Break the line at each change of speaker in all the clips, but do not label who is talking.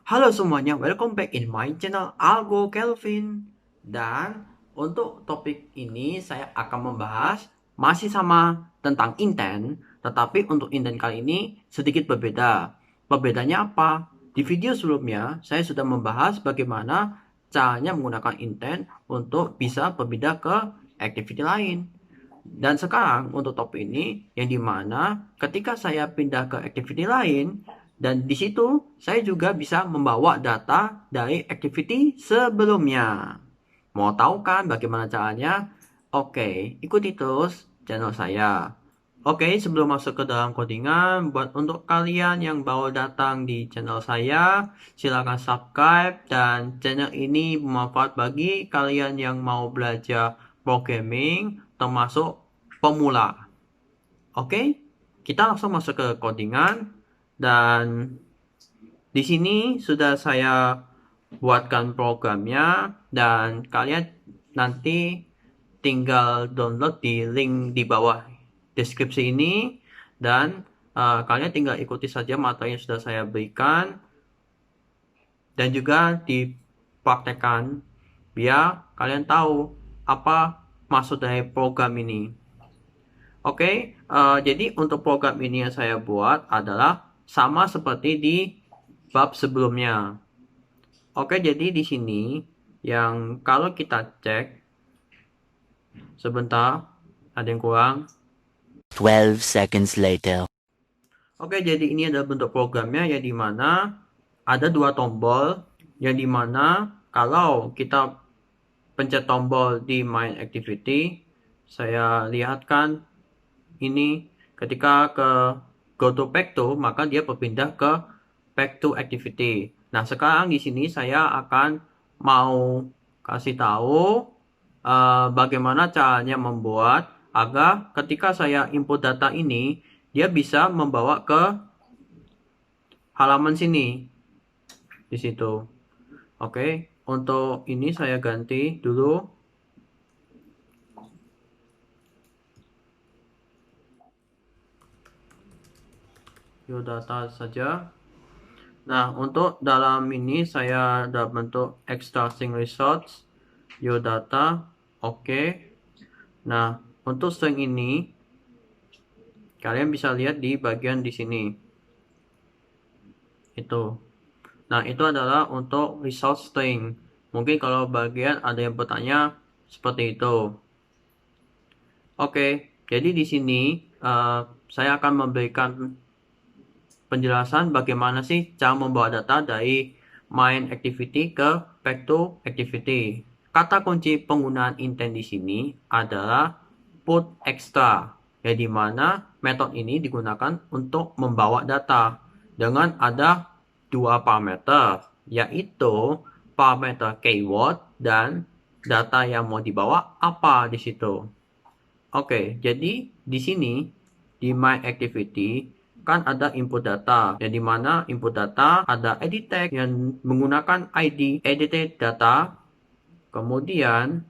Halo semuanya, welcome back in my channel Algo Kelvin. Dan untuk topik ini saya akan membahas masih sama tentang intent, tetapi untuk intent kali ini sedikit berbeda. Perbedaannya apa? Di video sebelumnya saya sudah membahas bagaimana caranya menggunakan intent untuk bisa berpindah ke activity lain. Dan sekarang untuk topik ini yang dimana ketika saya pindah ke activity lain, dan di situ saya juga bisa membawa data dari activity sebelumnya. Mau tahu kan bagaimana caranya? Oke, ikuti terus channel saya. Oke, sebelum masuk ke dalam codingan, buat untuk kalian yang baru datang di channel saya, silakan subscribe, dan channel ini bermanfaat bagi kalian yang mau belajar programming, termasuk pemula. Oke, kita langsung masuk ke codingan, dan di sini sudah saya buatkan programnya, dan kalian nanti tinggal download di link di bawah deskripsi ini, dan kalian tinggal ikuti saja materi yang sudah saya berikan dan juga dipraktekkan biar kalian tahu apa maksud dari program ini. Oke, jadi untuk program ini yang saya buat adalah sama seperti di bab sebelumnya. Oke, jadi di sini yang kalau kita cek sebentar, ada yang kurang.
12 seconds later.
Oke, jadi ini adalah bentuk programnya yang dimana ada dua tombol, yang dimana kalau kita pencet tombol di main activity, saya lihatkan ini ketika ke go to back to, maka dia berpindah ke back to activity. Nah, sekarang di sini saya akan mau kasih tahu bagaimana caranya membuat agar ketika saya input data ini, dia bisa membawa ke halaman sini di situ. Oke, untuk ini saya ganti dulu. View data saja. Nah, untuk dalam ini saya ada bentuk extracting results, view data. Oke. Nah, untuk string ini kalian bisa lihat di bagian di sini. Itu. Nah, itu adalah untuk result string. Mungkin kalau bagian ada yang bertanya seperti itu. Oke, jadi di sini saya akan memberikan penjelasan bagaimana sih cara membawa data dari main activity ke back to activity. Kata kunci penggunaan intent di sini adalah put extra, yang dimana metode ini digunakan untuk membawa data dengan ada dua parameter, yaitu parameter keyword dan data yang mau dibawa apa di situ. Oke, jadi di sini di my activity kan ada input data, yang dimana input data ada edit tag yang menggunakan ID edited data. Kemudian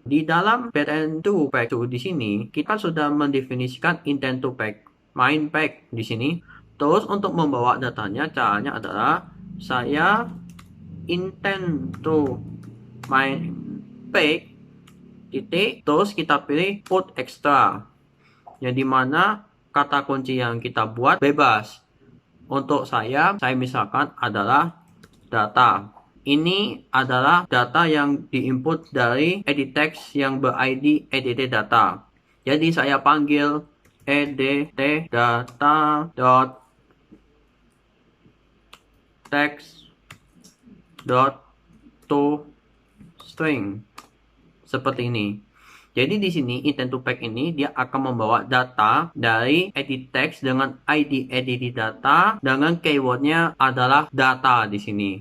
di dalam pattern to pack to di sini kita sudah mendefinisikan intent to pack, main pack di sini. Terus untuk membawa datanya caranya adalah saya intent to main pack titik, terus kita pilih put extra, yang dimana kata kunci yang kita buat bebas. Untuk saya misalkan adalah data. Ini adalah data yang diinput dari edit text yang ber-ID edit data. Jadi saya panggil edit data dot text dot to string seperti ini. Jadi di sini intent to pack ini dia akan membawa data dari edit text dengan ID edit data dengan keywordnya adalah data di sini.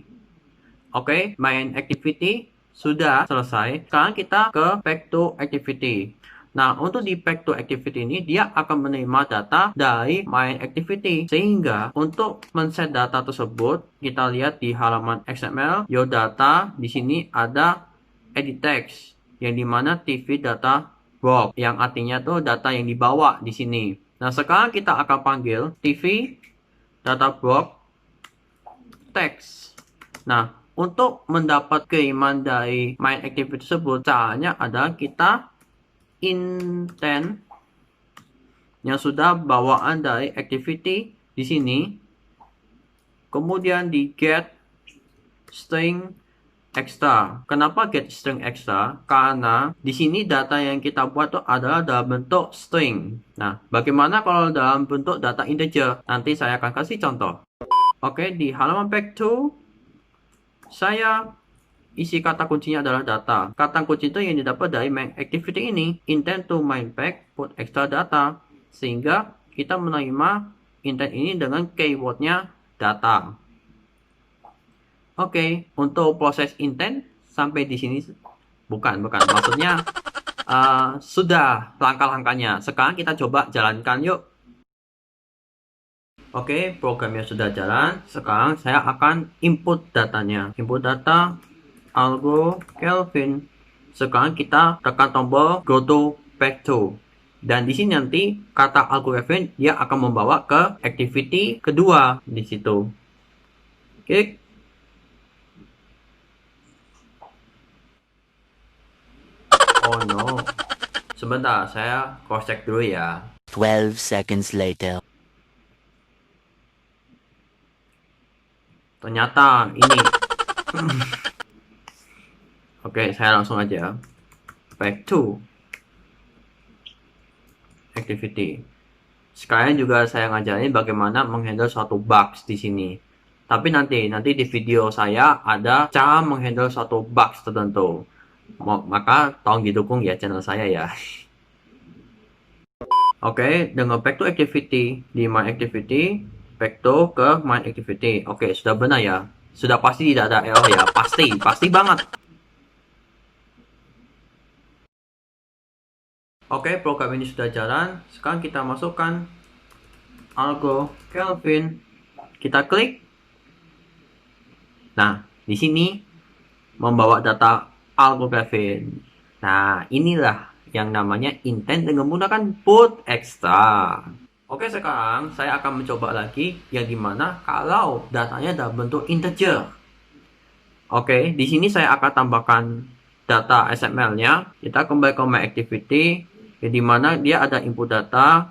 Oke, main activity sudah selesai. Sekarang kita ke back to activity. Nah, untuk di back to activity ini dia akan menerima data dari main activity, sehingga untuk men-set data tersebut kita lihat di halaman XML your data. Di sini ada edit text yang dimana TV data box, yang artinya tuh data yang dibawa di sini. Nah, sekarang kita akan panggil TV data box text. Nah, untuk mendapat kiriman dari main activity tersebut, caranya adalah kita intent yang sudah bawaan dari activity di sini, kemudian di get string extra. Kenapa get string extra? Karena di sini data yang kita buat tuh adalah dalam bentuk string. Nah, bagaimana kalau dalam bentuk data integer? Nanti saya akan kasih contoh. Oke, di halaman back to saya isi kata kuncinya adalah data. Kata kunci itu yang didapat dari main activity ini. Intent to main pack put extra data. Sehingga kita menerima intent ini dengan keywordnya data. Oke, untuk proses intent sampai di sini bukan. Maksudnya sudah langkah-langkahnya. Sekarang kita coba jalankan yuk. Oke, programnya sudah jalan. Sekarang saya akan input datanya. Input data algo Kelvin. Sekarang kita tekan tombol go to back to. Dan di sini nanti kata algo Kelvin dia akan membawa ke activity kedua di situ. Klik. Oh no. Sebentar, saya cross check dulu ya.
12 seconds later.
Ternyata ini. Oke, saya langsung aja back to activity. Sekarang juga saya ngajarin bagaimana menghandle suatu bugs di sini. Tapi nanti di video saya ada cara menghandle suatu bugs tertentu. Maka tolong didukung ya channel saya ya. Oke, dengan back to activity di my activity, back to ke my activity. Oke, sudah benar ya. Sudah pasti tidak ada error ya. Pasti banget. Oke, program ini sudah jalan. Sekarang kita masukkan algo Kelvin. Kita klik. Nah, di sini membawa data algo Kelvin. Nah, inilah yang namanya intent dengan menggunakan put extra. Oke, sekarang saya akan mencoba lagi yang dimana kalau datanya dalam bentuk integer. Oke, di sini saya akan tambahkan data XML-nya. Kita kembali ke my activity, yang dimana dia ada input data.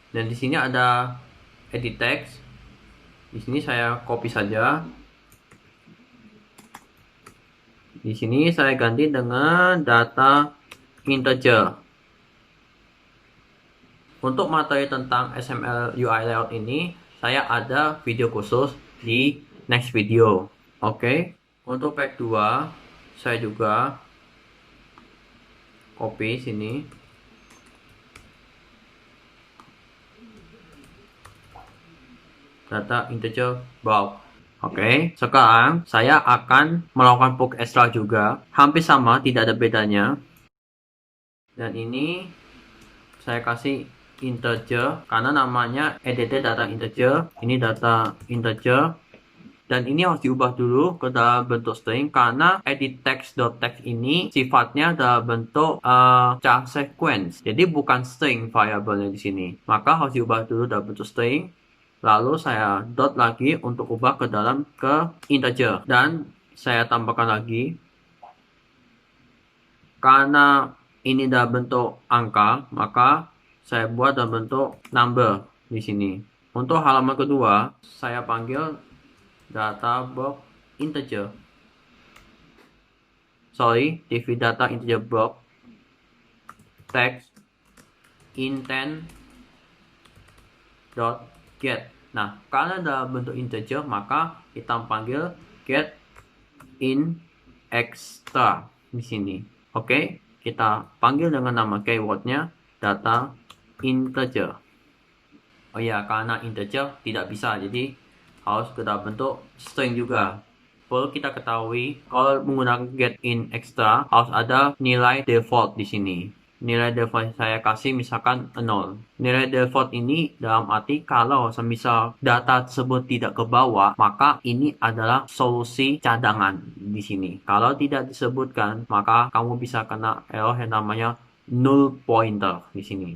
Dan di sini ada edit text. Di sini saya copy saja. Di sini saya ganti dengan data integer. Untuk materi tentang XML UI layout ini, saya ada video khusus di next video. Oke, untuk pack 2, saya juga copy sini. Data integer bulk. Oke, sekarang saya akan melakukan put extra juga. Hampir sama, tidak ada bedanya. Dan ini saya kasih integer karena namanya edit data integer. Ini data integer. Dan ini harus diubah dulu ke dalam bentuk string karena edit text.text ini sifatnya dalam bentuk char sequence. Jadi bukan string variabelnya di sini. Maka harus diubah dulu dalam bentuk string. Lalu saya dot lagi untuk ubah ke dalam ke integer. Dan saya tambahkan lagi. Karena ini dalam bentuk angka, maka saya buat dalam bentuk number di sini. Untuk halaman kedua, saya panggil data box integer. TV data integer box text intent dot get. Nah, karena dalam bentuk integer, maka kita panggil get in extra di sini. Oke, kita panggil dengan nama keywordnya data integer. Oh ya, karena integer tidak bisa, jadi harus ke dalam bentuk string juga. Perlu kita ketahui kalau menggunakan get in extra harus ada nilai default di sini. Nilai default saya kasih misalkan 0. Nilai default ini dalam arti kalau semisal data tersebut tidak ke bawah, maka ini adalah solusi cadangan di sini. Kalau tidak disebutkan, maka kamu bisa kena error yang namanya null pointer di sini.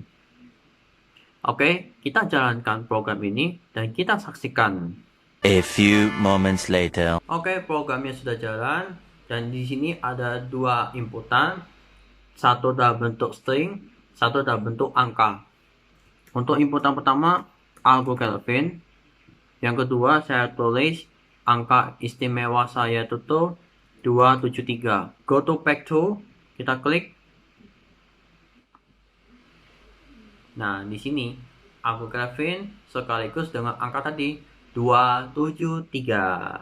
Oke, kita jalankan program ini dan kita saksikan.
A few moments later.
Oke, programnya sudah jalan dan di sini ada dua inputan, satu dalam bentuk string, satu dalam bentuk angka. Untuk inputan pertama algo Kelvin, yang kedua saya tulis angka istimewa saya itu 273. Go to back to, kita klik. Nah, di sini algo Kelvin sekaligus dengan angka tadi 273.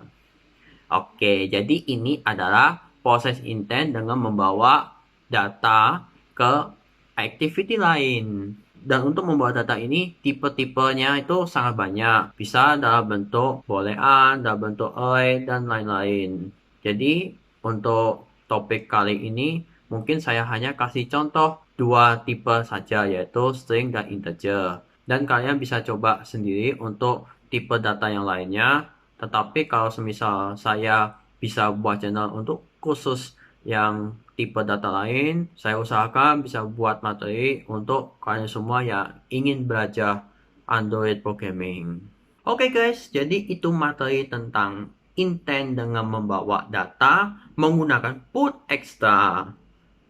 Oke, jadi ini adalah proses intent dengan membawa data ke activity lain. Dan untuk membawa data ini, tipe-tipenya itu sangat banyak. Bisa dalam bentuk boolean, dalam bentuk array, dan lain-lain. Jadi, untuk topik kali ini, mungkin saya hanya kasih contoh dua tipe saja, yaitu string dan integer. Dan kalian bisa coba sendiri untuk tipe data yang lainnya. Tetapi kalau semisal saya bisa buat channel untuk khusus yang tipe data lain, saya usahakan bisa buat materi untuk kalian semua yang ingin belajar Android programming. Oke guys, jadi itu materi tentang intent dengan membawa data menggunakan put extra.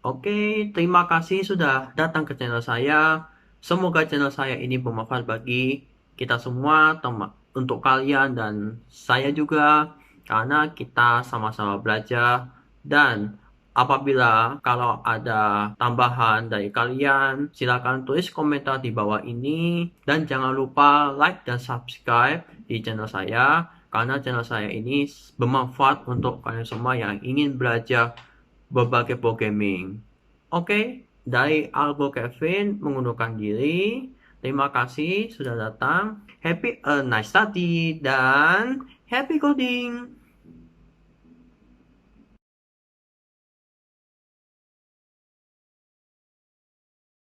Oke, terima kasih sudah datang ke channel saya. Semoga channel saya ini bermanfaat bagi kita semua, untuk kalian dan saya juga, karena kita sama-sama belajar. Dan apabila kalau ada tambahan dari kalian, silakan tulis komentar di bawah ini. Dan jangan lupa like dan subscribe di channel saya, karena channel saya ini bermanfaat untuk kalian semua yang ingin belajar berbagai programming. Oke, dari Algo Kevin mengundurkan diri. Terima kasih sudah datang. Happy nice study dan happy coding.